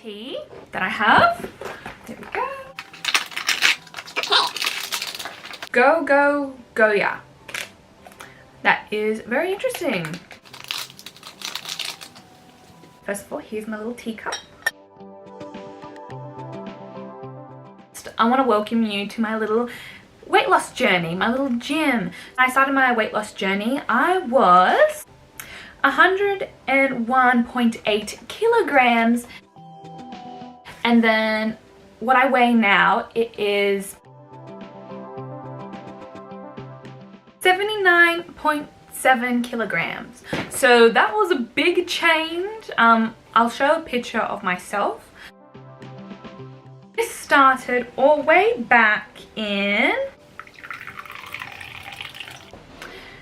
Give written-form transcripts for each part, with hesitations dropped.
tea that I have. There we go. Go Goya. That is very interesting. First of all, here's my little teacup. I want to welcome you to my little weight loss journey, my little gym. I started my weight loss journey. I was 101.8 kilograms, and then what I weigh now, it is 79.7 kilograms. So that was a big change. I'll show a picture of myself. This started all the way back in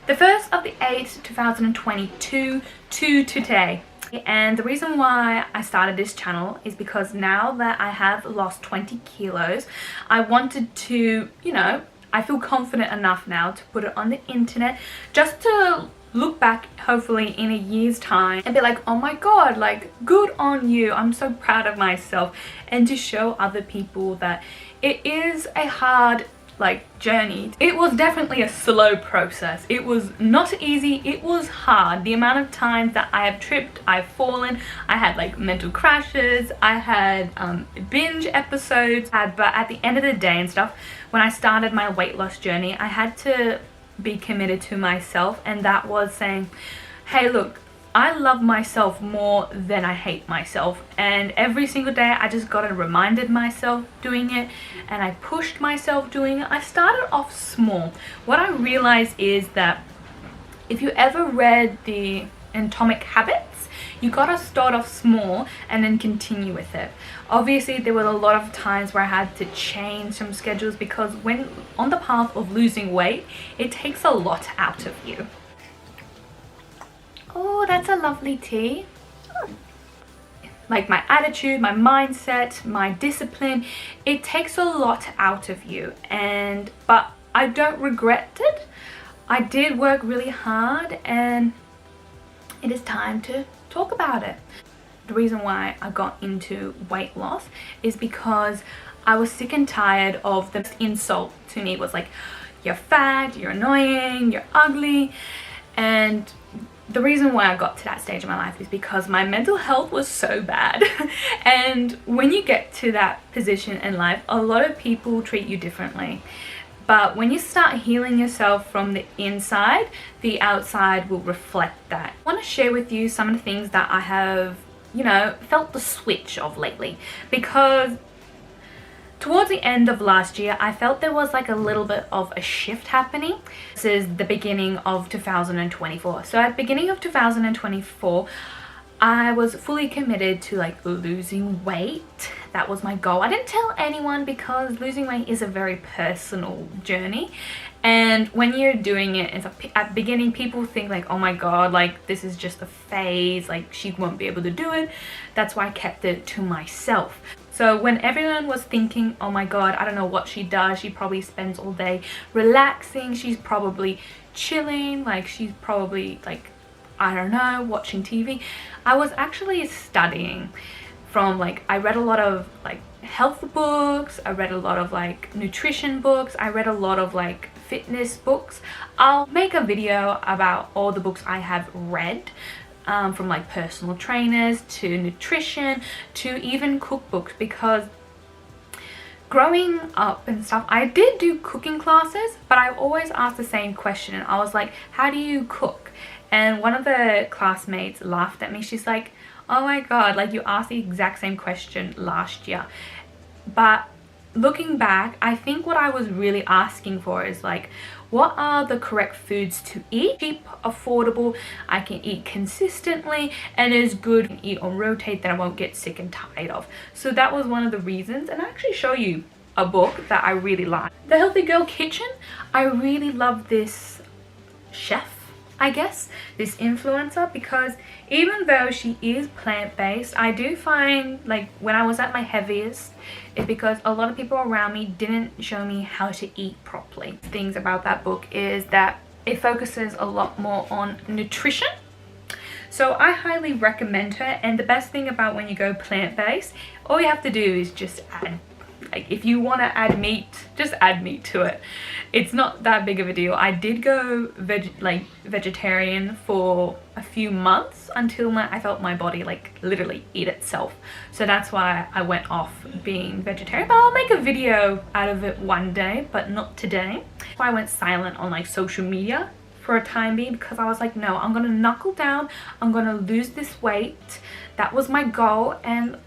the 1st of the 8th, 2022 to today. And the reason why I started this channel is because now that I have lost 20 kilos, I wanted to, you know, I feel confident enough now to put it on the internet just to look back hopefully in a year's time and be like, oh my god, like, good on you, I'm so proud of myself, and to show other people that it is a hard journey. It was definitely a slow process. It was not easy, it was hard. The amount of times that I have tripped, I've fallen, I had like mental crashes, I had binge episodes, but at the end of the day and stuff, when I started my weight loss journey, I had to be committed to myself, and that was saying, hey look, I love myself more than I hate myself, and every single day I just got to reminded myself doing it, and I pushed myself doing it. I started off small. What I realized is that if you ever read the Atomic Habits, you gotta start off small and then continue with it. Obviously there were a lot of times where I had to change some schedules, because when on the path of losing weight, it takes a lot out of you. Oh, that's a lovely tea. Like my attitude, my mindset, my discipline, it takes a lot out of you, but I don't regret it. I did work really hard, and it is time to talk about it. The reason why I got into weight loss is because I was sick and tired of the insult to me. It was like, you're fat, you're annoying, you're ugly. And the reason why I got to that stage of my life is because my mental health was so bad. And when you get to that position in life, a lot of people treat you differently. But when you start healing yourself from the inside, the outside will reflect that. I want to share with you some of the things that I have, you know, felt the switch of lately. Because towards the end of last year, I felt there was like a little bit of a shift happening. This is the beginning of 2024. So at the beginning of 2024, I was fully committed to like losing weight. That was my goal. I didn't tell anyone because losing weight is a very personal journey. And when you're doing it, at the beginning, people think like, oh my god, like this is just a phase, like she won't be able to do it. That's why I kept it to myself. So when everyone was thinking, oh my god, I don't know what she does, she probably spends all day relaxing, she's probably chilling, like she's probably like, I don't know, watching TV. I was actually studying from like, I read a lot of like health books, I read a lot of like nutrition books, I read a lot of like fitness books. I'll make a video about all the books I have read, from like personal trainers to nutrition to even cookbooks, because growing up and stuff, I did do cooking classes, but I always asked the same question, and I was like, how do you cook? And one of the classmates laughed at me. She's like, oh my god, like you asked the exact same question last year. But looking back, I think what I was really asking for is like, what are the correct foods to eat? Cheap, affordable, I can eat consistently, and is good to eat on rotate that I won't get sick and tired of. So that was one of the reasons, and I'll actually show you a book that I really like. The Healthy Girl Kitchen. I really love this chef, I guess, this influencer, because even though she is plant-based, I do find like when I was at my heaviest, it's because a lot of people around me didn't show me how to eat properly. Things about that book is that it focuses a lot more on nutrition. So I highly recommend her. And the best thing about when you go plant-based, all you have to do is just add, like, if you want to add meat, just add meat to it. It's not that big of a deal. I did go vegetarian for a few months until I felt my body like literally eat itself. So that's why I went off being vegetarian. But I'll make a video out of it one day, but not today. So I went silent on like social media for a time being, because I was like, no, I'm gonna knuckle down. I'm gonna lose this weight. That was my goal. And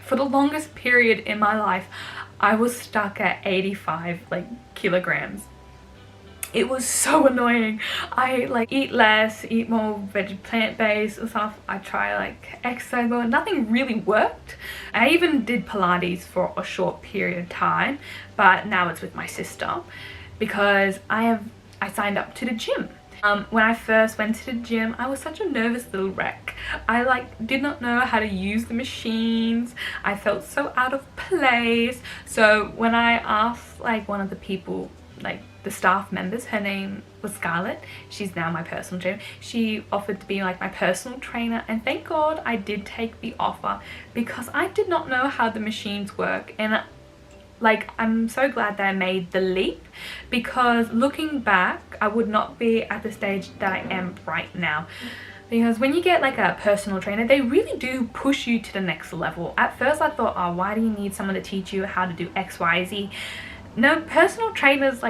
for the longest period in my life, I was stuck at 85 kilograms. It was so annoying. I like eat less, eat more plant-based and stuff. I try like exercise more. Nothing really worked. I even did Pilates for a short period of time, but now it's with my sister because I signed up to the gym. When I first went to the gym, I was such a nervous little wreck. I did not know how to use the machines. I felt so out of place. So when I asked one of the people, the staff members, her name was Scarlett, she's now my personal trainer, she offered to be my personal trainer, and thank God I did take the offer because I did not know how the machines work. And I'm so glad that I made the leap, because looking back, I would not be at the stage that I am right now. Because when you get a personal trainer, they really do push you to the next level. At first I thought, oh, why do you need someone to teach you how to do X, Y, Z? No, personal trainers,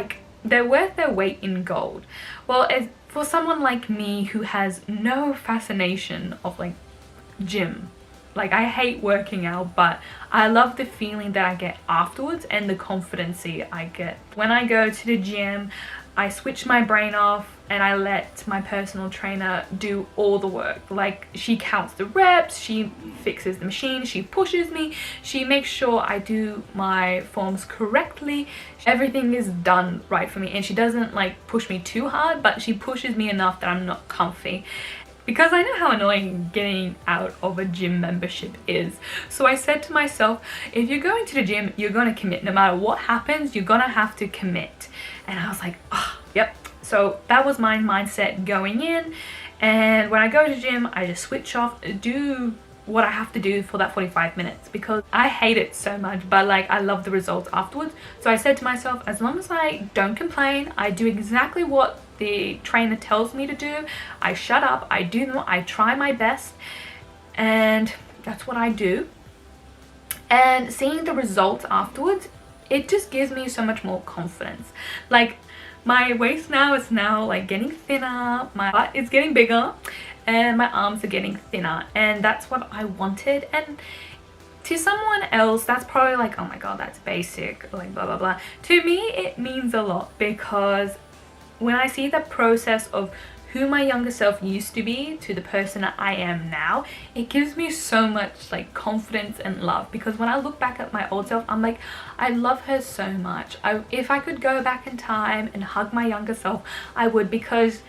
they're worth their weight in gold. Well, for someone like me who has no fascination of gym, I hate working out, but I love the feeling that I get afterwards and the confidence I get. When I go to the gym, I switch my brain off and I let my personal trainer do all the work. She counts the reps, she fixes the machine, she pushes me, she makes sure I do my forms correctly. Everything is done right for me, and she doesn't push me too hard, but she pushes me enough that I'm not comfy. Because I know how annoying getting out of a gym membership is. So I said to myself, if you're going to the gym, you're going to commit. No matter what happens, you're going to have to commit. And I was like, oh, yep. So that was my mindset going in. And when I go to the gym, I just switch off, do what I have to do for that 45 minutes, because I hate it so much, but I love the results afterwards. So I said to myself, as long as I don't complain, I do exactly what the trainer tells me to do, I shut up, I do them, I try my best, and that's what I do. And seeing the results afterwards, it just gives me so much more confidence. My waist now is getting thinner, my butt is getting bigger, and my arms are getting thinner, and that's what I wanted. And to someone else, that's probably oh my god, that's basic, blah blah blah. To me, it means a lot, because when I see the process of who my younger self used to be to the person that I am now, it gives me so much confidence and love. Because when I look back at my old self, I'm I love her so much. If I could go back in time and hug my younger self, I would, because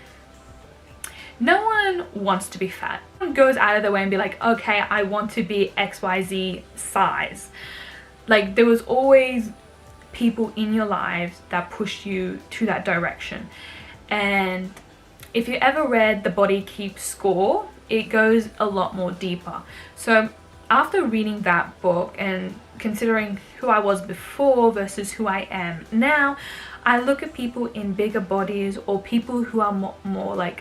no one wants to be fat. No one goes out of their way and be okay, I want to be XYZ size. There was always people in your lives that pushed you to that direction. And if you ever read The Body Keeps Score, it goes a lot more deeper. So after reading that book and considering who I was before versus who I am now, I look at people in bigger bodies, or people who are more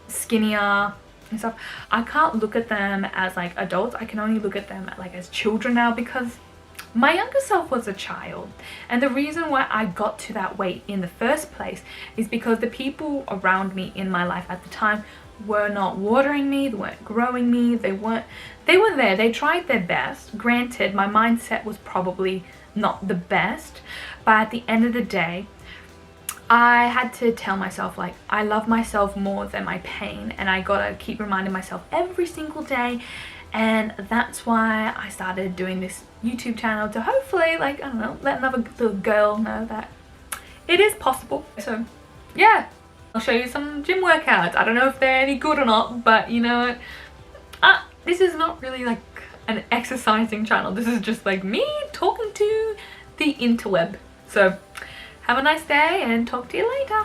skinnier and stuff. I can't look at them as adults. I can only look at them as children now, because my younger self was a child. And the reason why I got to that weight in the first place is because the people around me in my life at the time were not watering me, they weren't growing me, they were there, they tried their best. Granted, my mindset was probably not the best, but at the end of the day, I had to tell myself I love myself more than my pain, and I gotta keep reminding myself every single day. And that's why I started doing this YouTube channel, to hopefully I don't know, let another little girl know that it is possible. So yeah, I'll show you some gym workouts. I don't know if they're any good or not, but you know what, this is not really an exercising channel. This is just me talking to the interweb. So have a nice day and talk to you later.